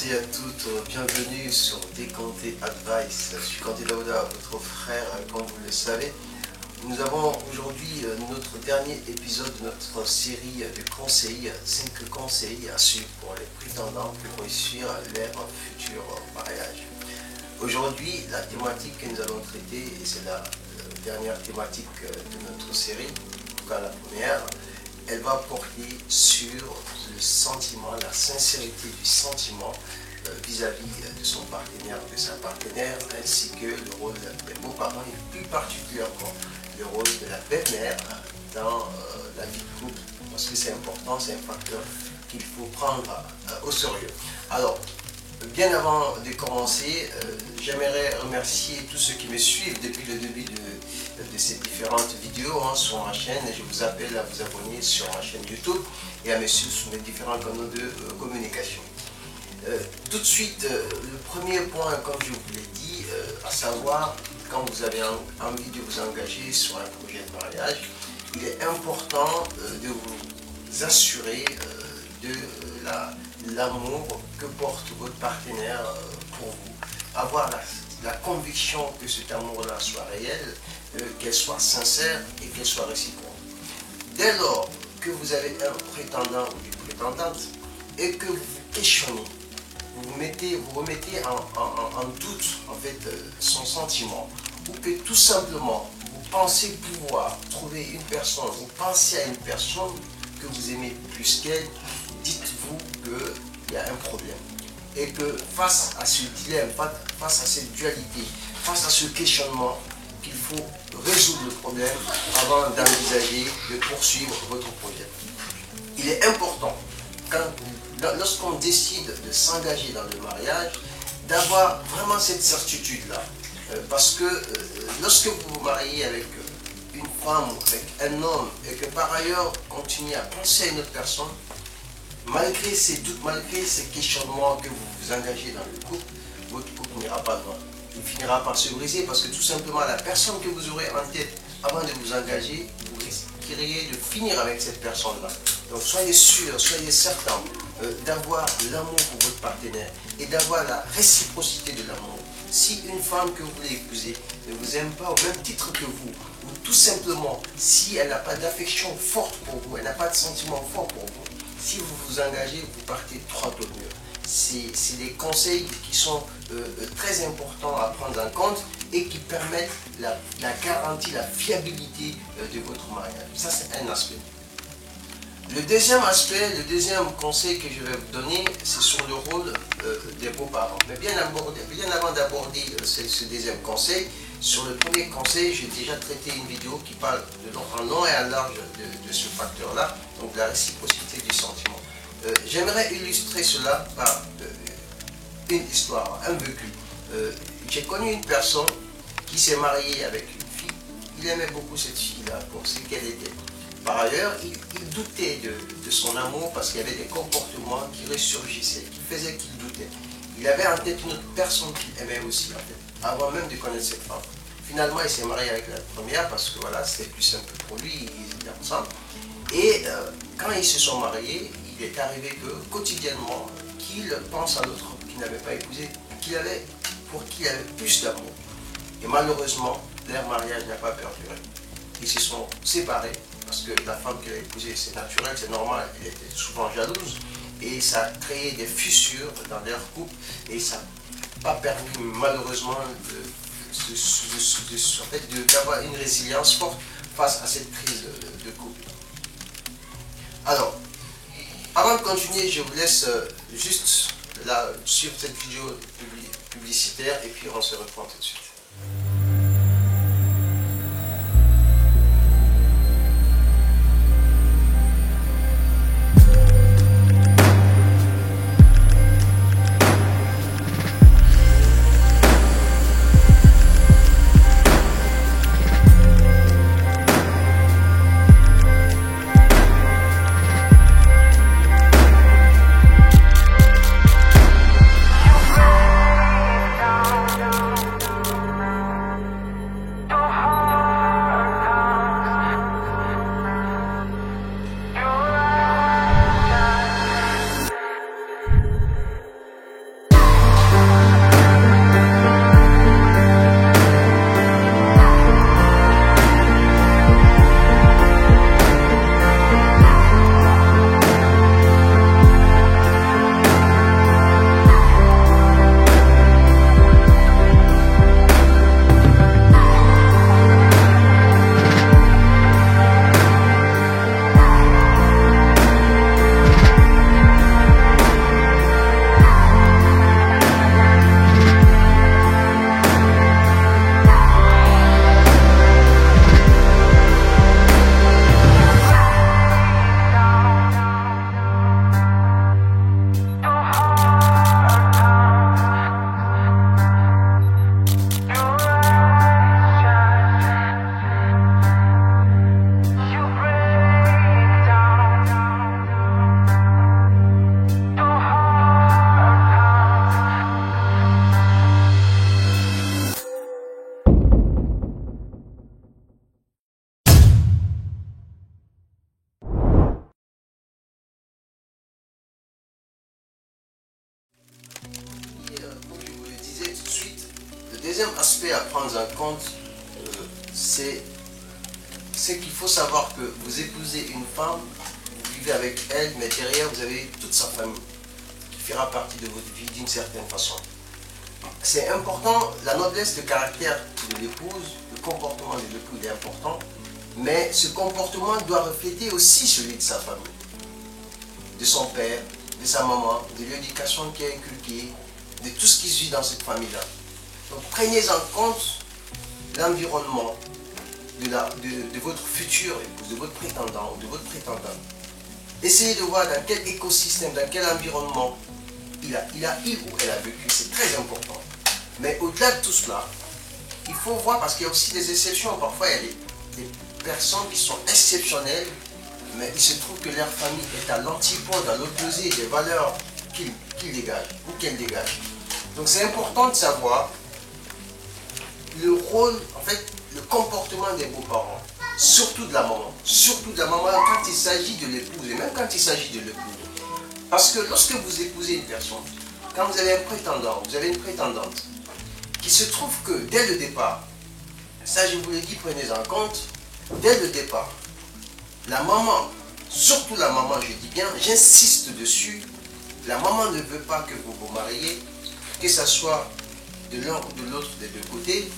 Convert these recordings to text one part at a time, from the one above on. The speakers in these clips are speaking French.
et à toutes, bienvenue sur Décompté Advice. Je suis Kanté Daouda, votre frère, comme vous le savez. Nous avons aujourd'hui notre dernier épisode de notre série de conseils, 5 conseils à suivre pour les prétendants pour réussir leur futur mariage. Aujourd'hui, la thématique que nous allons traiter, et c'est la dernière thématique de notre série, en tout cas la première, elle va porter sur le sentiment, la sincérité du sentiment vis-à-vis de son partenaire, de sa partenaire, ainsi que le rôle des beaux-parents et plus particulièrement le rôle de la belle-mère dans la vie de couple, parce que c'est important, c'est un facteur qu'il faut prendre au sérieux. Alors, bien avant de commencer, j'aimerais remercier tous ceux qui me suivent depuis le début de ces différentes vidéos sur ma chaîne. Je vous appelle à vous abonner sur ma chaîne YouTube et à me suivre sur mes différents canaux de communication. Tout de suite, le premier point, comme je vous l'ai dit, à savoir, quand vous avez envie de vous engager sur un projet de mariage, il est important de vous assurer de l'amour que porte votre partenaire pour vous. Avoir la conviction que cet amour-là soit réel, qu'elle soit sincère et qu'elle soit réciproque. Dès lors que vous avez un prétendant ou une prétendante et que vous vous questionnez, vous remettez en doute en fait son sentiment, ou que tout simplement vous pensez pouvoir trouver une personne, vous pensez à une personne que vous aimez plus qu'elle, dites-vous qu'il y a un problème. Et que face à ce dilemme, face à cette dualité, face à ce questionnement, qu'il faut résoudre le problème avant d'envisager de poursuivre votre projet. Il est important, lorsqu'on décide de s'engager dans le mariage, d'avoir vraiment cette certitude-là. Parce que lorsque vous vous mariez avec une femme ou avec un homme et que par ailleurs continuez à penser à une autre personne, malgré ces doutes, malgré ces questionnements que vous vous engagez dans le couple, votre couple n'ira pas loin. Il finira par se briser parce que tout simplement la personne que vous aurez en tête avant de vous engager, vous risqueriez de finir avec cette personne-là. Donc soyez sûr, soyez certain d'avoir l'amour pour votre partenaire et d'avoir la réciprocité de l'amour. Si une femme que vous voulez épouser ne vous aime pas au même titre que vous, ou tout simplement si elle n'a pas d'affection forte pour vous, elle n'a pas de sentiment fort pour vous, si vous vous engagez, vous partez droit au mur. C'est des conseils qui sont très importants à prendre en compte et qui permettent la garantie, la fiabilité de votre mariage. Ça, c'est un aspect. Le deuxième aspect, le deuxième conseil que je vais vous donner, c'est sur le rôle des beaux-parents. Mais bien avant d'aborder ce deuxième conseil, sur le premier conseil, j'ai déjà traité une vidéo qui parle en long et en large de ce facteur-là, donc la réciprocité du sentiment. J'aimerais illustrer cela par une histoire, un vécu. J'ai connu une personne qui s'est mariée avec une fille. Il aimait beaucoup cette fille-là pour ce qu'elle était. Par ailleurs, il doutait de son amour parce qu'il y avait des comportements qui ressurgissaient, qui faisaient qu'il doutait. Il avait en tête une autre personne qu'il aimait aussi, en fait, avant même de connaître cette femme. Finalement, il s'est marié avec la première parce que voilà, c'était plus simple pour lui, ils étaient ensemble. Et quand ils se sont mariés, il est arrivé que quotidiennement, qu'il pense à l'autre qu'il n'avait pas épousé, pour qui il avait plus d'amour. Et malheureusement, leur mariage n'a pas perduré. Ils se sont séparés parce que la femme qu'il a épousée, c'est naturel, c'est normal, elle était souvent jalouse. Et ça a créé des fissures dans leur couple et ça n'a pas permis malheureusement d'avoir une résilience forte face à cette crise de couple. Alors, avant de continuer, je vous laisse juste là, suivre cette vidéo publicitaire et puis on se reprend tout de suite. aspect à prendre en compte, c'est qu'il faut savoir que vous épousez une femme, vous vivez avec elle, mais derrière vous avez toute sa famille qui fera partie de votre vie d'une certaine façon. C'est important, la noblesse de caractère de l'épouse, le comportement de l'époux est important, mais ce comportement doit refléter aussi celui de sa famille, de son père, de sa maman, de l'éducation qui est inculquée, de tout ce qui se vit dans cette famille-là. Donc prenez en compte l'environnement de votre future épouse, de votre prétendant ou de votre prétendante. Essayez de voir dans quel écosystème, dans quel environnement il ou elle a vécu, c'est très important. Mais au-delà de tout cela, il faut voir, parce qu'il y a aussi des exceptions, parfois il y a des personnes qui sont exceptionnelles, mais il se trouve que leur famille est à l'antipode, à l'opposé des valeurs qu'ils dégagent ou qu'elles dégagent. Donc c'est important de savoir le rôle, en fait, le comportement des beaux-parents, surtout de la maman quand il s'agit de l'épouse et même quand il s'agit de l'époux. Parce que lorsque vous épousez une personne, quand vous avez un prétendant, vous avez une prétendante, qui se trouve que dès le départ, ça je vous l'ai dit, prenez en compte, dès le départ, la maman, surtout la maman, je dis bien, j'insiste dessus, la maman ne veut pas que vous vous mariez, que ce soit de l'un ou de l'autre des deux côtés.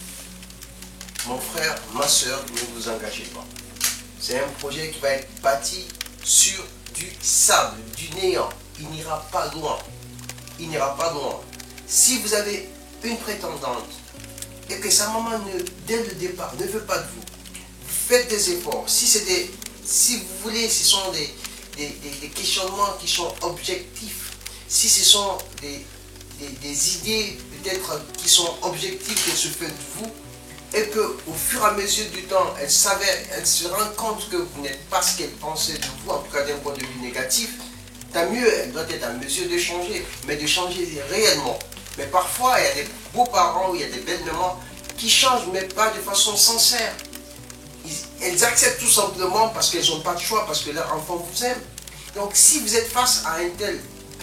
Mon frère, ma soeur, ne vous engagez pas. C'est un projet qui va être bâti sur du sable, du néant. Il n'ira pas loin. Il n'ira pas loin. Si vous avez une prétendante et que sa maman, dès le départ, ne veut pas de vous, faites des efforts. Si vous voulez, ce sont des questionnements qui sont objectifs. Si ce sont des idées peut-être qui sont objectives qu'elle se fait de vous, et qu'au fur et à mesure du temps, elle se rend compte que vous n'êtes pas ce qu'elle pensait de vous, en tout cas d'un point de vue négatif, tant mieux, elle doit être en mesure de changer, mais de changer réellement. Mais parfois, il y a des beaux-parents, il y a des belles-mamans qui changent, mais pas de façon sincère. Elles acceptent tout simplement parce qu'elles n'ont pas de choix, parce que leur enfant vous aime. Donc si vous êtes face à un tel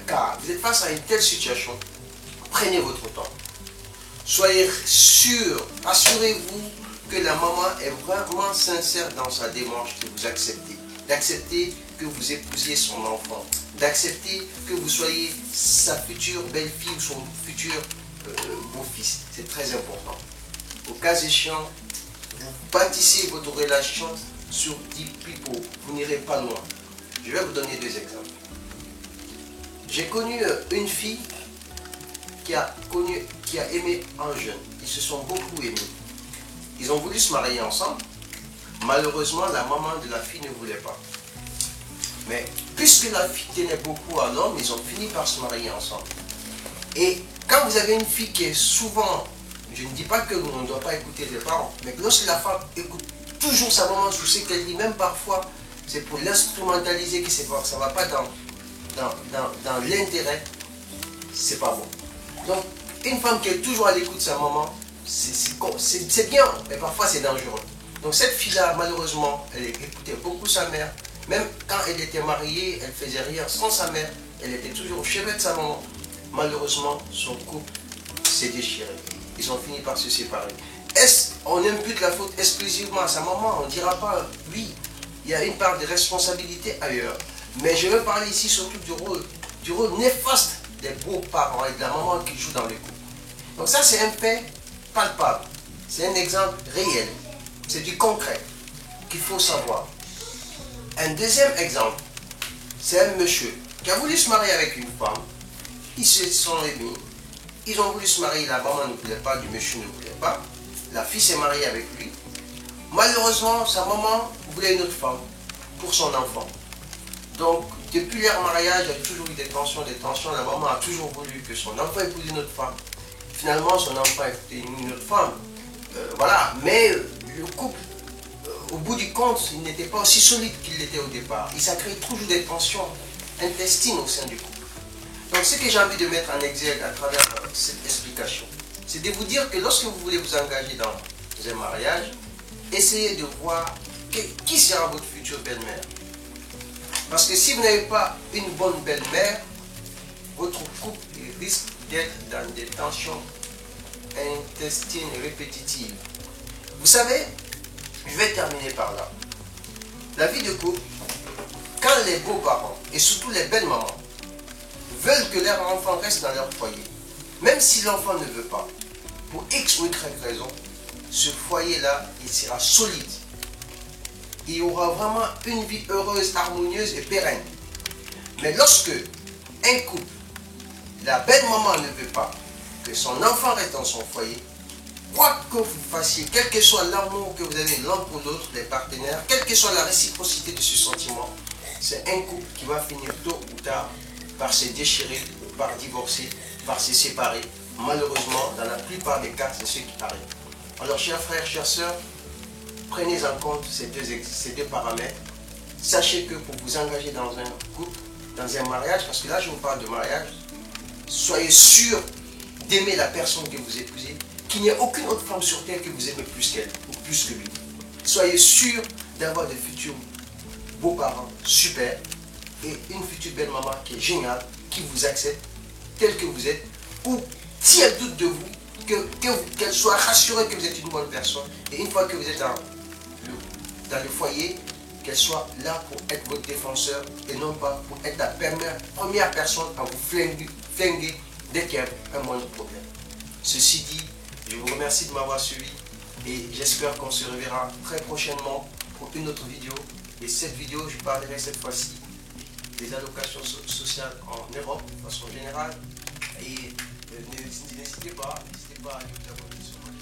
cas, vous êtes face à une telle situation, prenez votre temps. Soyez sûr, assurez-vous que la maman est vraiment sincère dans sa démarche de vous accepter. D'accepter que vous épousiez son enfant. D'accepter que vous soyez sa future belle-fille ou son futur beau-fils. C'est très important. Au cas échéant, vous bâtissez votre relation sur 10 pipeaux. Vous n'irez pas loin. Je vais vous donner deux exemples. J'ai connu une fille qui a aimé un jeune. Ils se sont beaucoup aimés. Ils ont voulu se marier ensemble. Malheureusement, la maman de la fille ne voulait pas. Mais puisque la fille tenait beaucoup à l'homme, ils ont fini par se marier ensemble. Et quand vous avez une fille qui est souvent, je ne dis pas que l'on ne doit pas écouter les parents, mais que lorsque la femme écoute toujours sa maman sur ce qu'elle dit, même parfois, c'est pour l'instrumentaliser, que ça ne va pas dans l'intérêt, c'est pas bon. Donc, une femme qui est toujours à l'écoute de sa maman, c'est bien, mais parfois c'est dangereux. Donc cette fille-là, malheureusement, elle écoutait beaucoup sa mère. Même quand elle était mariée, elle faisait rien sans sa mère. Elle était toujours au chevet de sa maman. Malheureusement, son couple s'est déchiré. Ils ont fini par se séparer. On impute la faute exclusivement à sa maman? On ne dira pas oui. Il y a une part de responsabilité ailleurs. Mais je veux parler ici surtout du rôle néfaste des beaux-parents et de la maman qui joue dans le couple. Donc ça, c'est un fait palpable. C'est un exemple réel. C'est du concret qu'il faut savoir. Un deuxième exemple, c'est un monsieur qui a voulu se marier avec une femme. Ils se sont aimés. Ils ont voulu se marier. La maman ne voulait pas, du monsieur ne voulait pas. La fille s'est mariée avec lui. Malheureusement, sa maman voulait une autre femme pour son enfant. Donc, depuis leur mariage, il y a toujours eu des tensions. La maman a toujours voulu que son enfant épouse une autre femme. Finalement, son enfant a épousé une autre femme. Voilà. Mais le couple, au bout du compte, il n'était pas aussi solide qu'il l'était au départ. Et ça crée toujours des tensions intestines au sein du couple. Donc, ce que j'ai envie de mettre en exergue à travers cette explication, c'est de vous dire que lorsque vous voulez vous engager dans un mariage, essayez de voir qui sera votre future belle-mère. Parce que si vous n'avez pas une bonne belle-mère, votre couple risque d'être dans des tensions intestine répétitive. Vous savez, je vais terminer par là. La vie de couple, quand les beaux-parents, et surtout les belles mamans, veulent que leur enfant reste dans leur foyer, même si l'enfant ne veut pas, pour X ou Y raison, ce foyer-là, il sera solide. Il y aura vraiment une vie heureuse, harmonieuse et pérenne. Mais lorsque un couple, la belle maman ne veut pas que son enfant reste dans son foyer, quoi que vous fassiez, quel que soit l'amour que vous avez l'un pour l'autre, les partenaires, quelle que soit la réciprocité de ce sentiment, c'est un couple qui va finir tôt ou tard par se déchirer, par divorcer, par se séparer. Malheureusement, dans la plupart des cas, c'est ce qui arrive. Alors, chers frères, chères sœurs, prenez en compte ces deux paramètres. Sachez que pour vous engager dans un couple, dans un mariage, parce que là je vous parle de mariage, soyez sûr d'aimer la personne que vous épousez, qu'il n'y a aucune autre femme sur terre que vous aimez plus qu'elle, ou plus que lui. Soyez sûr d'avoir des futurs beaux-parents super, et une future belle maman qui est géniale, qui vous accepte tel que vous êtes, ou si elle doute de vous, qu'elle soit rassurée que vous êtes une bonne personne, et une fois que vous êtes dans le foyer, qu'elle soit là pour être votre défenseur et non pas pour être la première personne à vous flinguer dès qu'il y a un moindre problème. Ceci dit, je vous remercie de m'avoir suivi et j'espère qu'on se reverra très prochainement pour une autre vidéo. Et cette vidéo, je parlerai cette fois-ci des allocations sociales en Europe de façon générale. Et n'hésitez pas à vous abonner sur ma chaîne.